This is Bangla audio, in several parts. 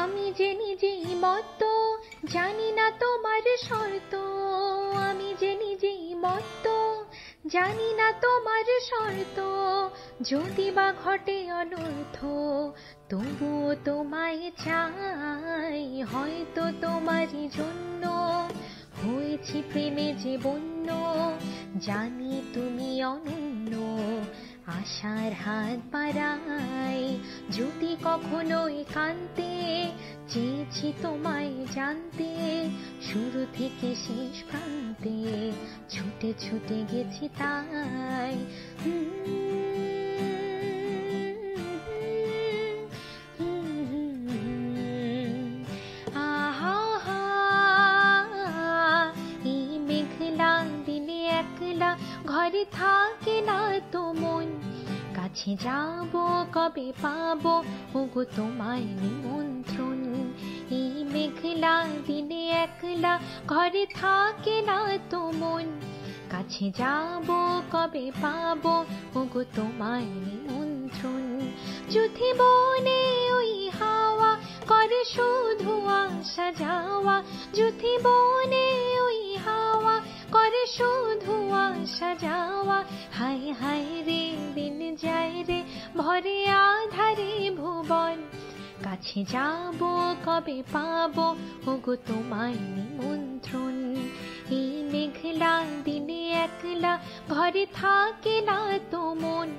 আমি যে নিজেই মত্ত, জানি না তোমার শর্ত। আমি যে নিজেই মত্ত, জানি না তোমার শর্ত। যদি বা ঘটে অনর্থ, তবুও তোমায় চাই। হয়তো তোমারই জন্য হয়েছি প্রেমে যে বন্য। জানি তুমি অনন্য, আশার হাত বাড়াই। যদি কখনো একান্তে চেয়েছি তোমায় জানতে, শুরু থেকে শেষ প্রান্তে ছুটে ছুটে গেছি তাই। আহা এই মেঘলা দিনে একলা ঘরে থাকে না তো মন। কাছে যাবো কবে পাবো ওগো তোমায় নিমন্ত্রণ। এই মেঘলা দিনে একলা ঘরে থাকে না তো মন। কাছে যাবো কবে পাবো ওগো তোমায় নিমন্ত্রণ। যুথি বনে ওই হাওয়া করে শুধু আসা যাওয়া। যুথি বনে ওই হাওয়া করে শুধু আসা যাওয়া। হায় হায় রে দিন যায় রে ভরে আধারে ভুবন। কাছে যাবো কবে পাবো ওগো তোমায় নিমন্ত্রণ। এই মেঘলা দিনে একলা ঘরে থাকে না তো মন।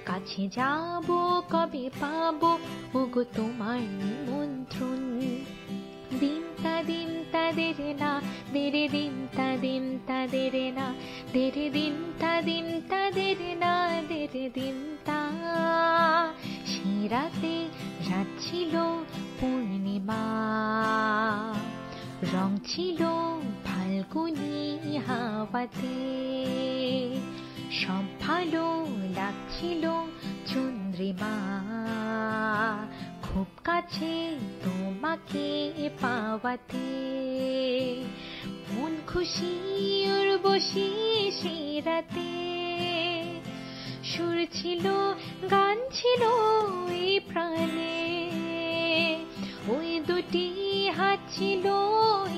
কাছে যাবো কবে পাবো ওগো তোমার নিমন্ত্রণ। দিন তা দেরে না দেরে দিন তা দেরে না দেরে দিন তা দেরে না দেরে দিন তা। সে রাতে রাত ছিল পূর্ণিমা, রং ছিল ফাল্গুনি হাওয়াতে। সব ভালো লাগছিল চন্দ্রিমা, খুব কাছে তোমাকে পাওয়াতে। মন খুশি উর্বশী সে রাতে, সুর ছিল গান ছিল এই প্রাণে। ওই দুটি হাত ছিল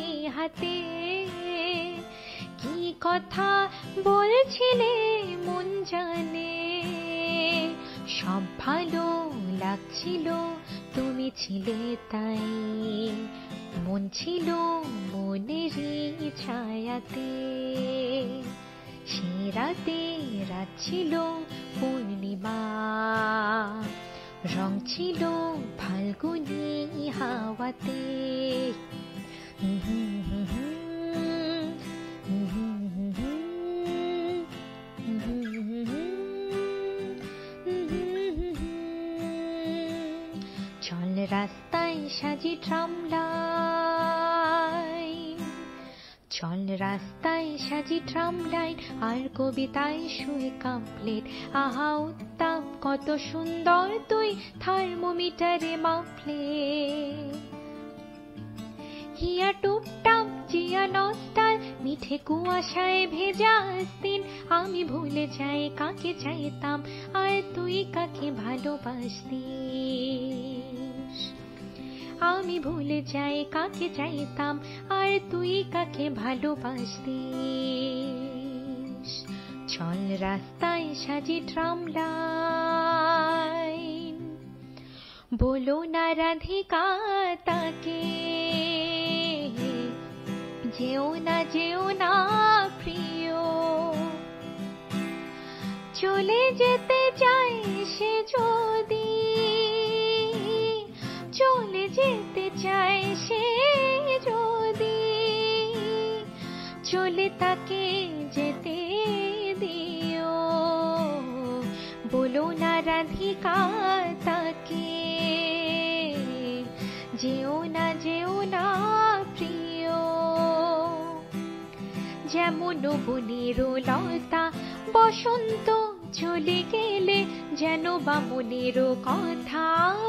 এই হাতে, কি কথা বলছিলে মন জানে। সব ভালো লাগছিল তুমি ছিলে তাই, মন ছিল মনেরই ছায়াতে। সে রাতে রাত ছিল পূর্ণিমা, রং ছিল ফাল্গুনি হাওয়াতে। চল রাস্তায় সাজি ট্রামলাইন, চল রাস্তায় সাজি ট্রামলাইন। আর কবিতায় শুয়ে কাঁপলেট। আহা উত্তাপ কত সুন্দর তুই থার্মোমিটারে মাপলে। হিয়া টুপটাপ জিয়া নস্টাল মিঠে কুয়াশায় ভেজা দিন। আমি ভুলে যাই কাকে চাইতাম আর তুই কাকে ভালোবাসতিস। আমি ভুলে যাই কাকে চাইতাম আর তুই কাকে ভালোবাসতিস। চল রাস্তায় সাজি ট্রামলাইন, বলো না রাধিকা তাকে। যেও না প্রিয়, চলে যেতে চাই সে যদি। চলে যেতে চাই সে যদি, চলে তাকে যেতে দিও। বলো না রাধিকা তাকে। যেও না প্রিয়। যেমন বনের লতা বসন্ত চলে গেলে যেন বা মনের কথা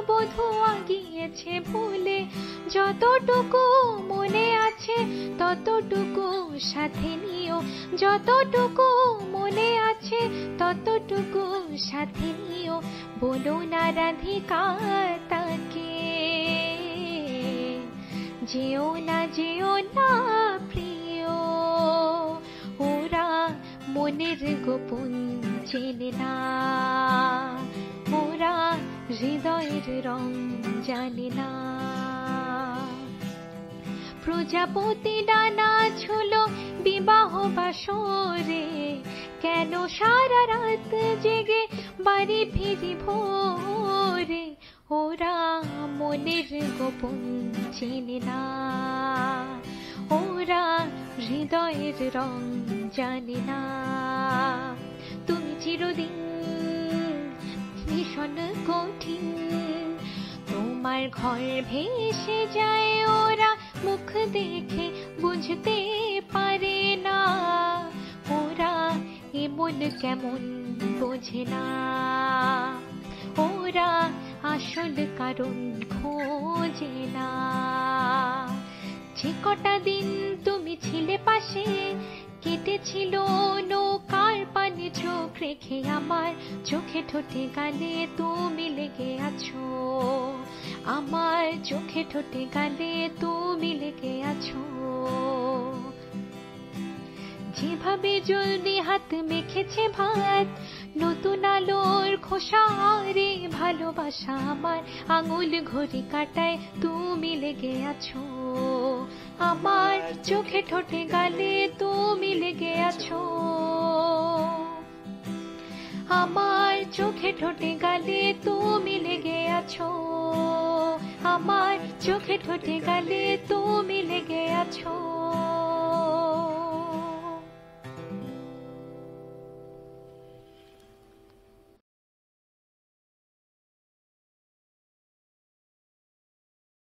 বোধোয়া গিয়েছে ভুলে। যতটুকু মনে আছে ততটুকু সাথে নিও। যতটুকু মনে আছে ততটুকু সাথে নিও। বলো না রাধিকা তাকে। যেও না প্রিয়, ওরা মনের গোপন চেনে না, ওরা হৃদয়ের রং জানে না। প্রজাপতি ডানা ঝুলো বিবাহ বাসরে, কেন সারা রাত জেগে বাড়ি ফিরি ভোরে, ওরা মনের গোপন চেনে না, ওরা হৃদয়ের রং জানে না। তুমি চিরদিন ভীষণ কঠিন, তোমার ঘর ভেসে যায়, ওরা মুখ দেখে বুঝতে পারে না, ওরা এমন কেমন বোঝে না, ওরা আসল কারণ খোঁজে না। যে কটা দিন তুমি ছিলে পাশে, কেটেছিল নৌকার পানে চোখ রেখে, আমার চোখে ঠোঁটে গালে তুমি লেগে আছো, আমার চোখে ঠোঁটে গালে তুমি লেগে আছো। যেভাবে জলদি হাত মেখেছে ভাত, নতুন আলোর খোসারে ভালোবাসা আমার, আঙুল ঘড়ি কাটায় তুমি লেগে আছো, আমার চোখে ঠোঁটে গালে তুমি লেগে আছো, আমার চোখে ঠোঁটে গালে তুমি লেগে আছো, আমার চোখে ঠোঁটে গালে তুমি লেগে আছো।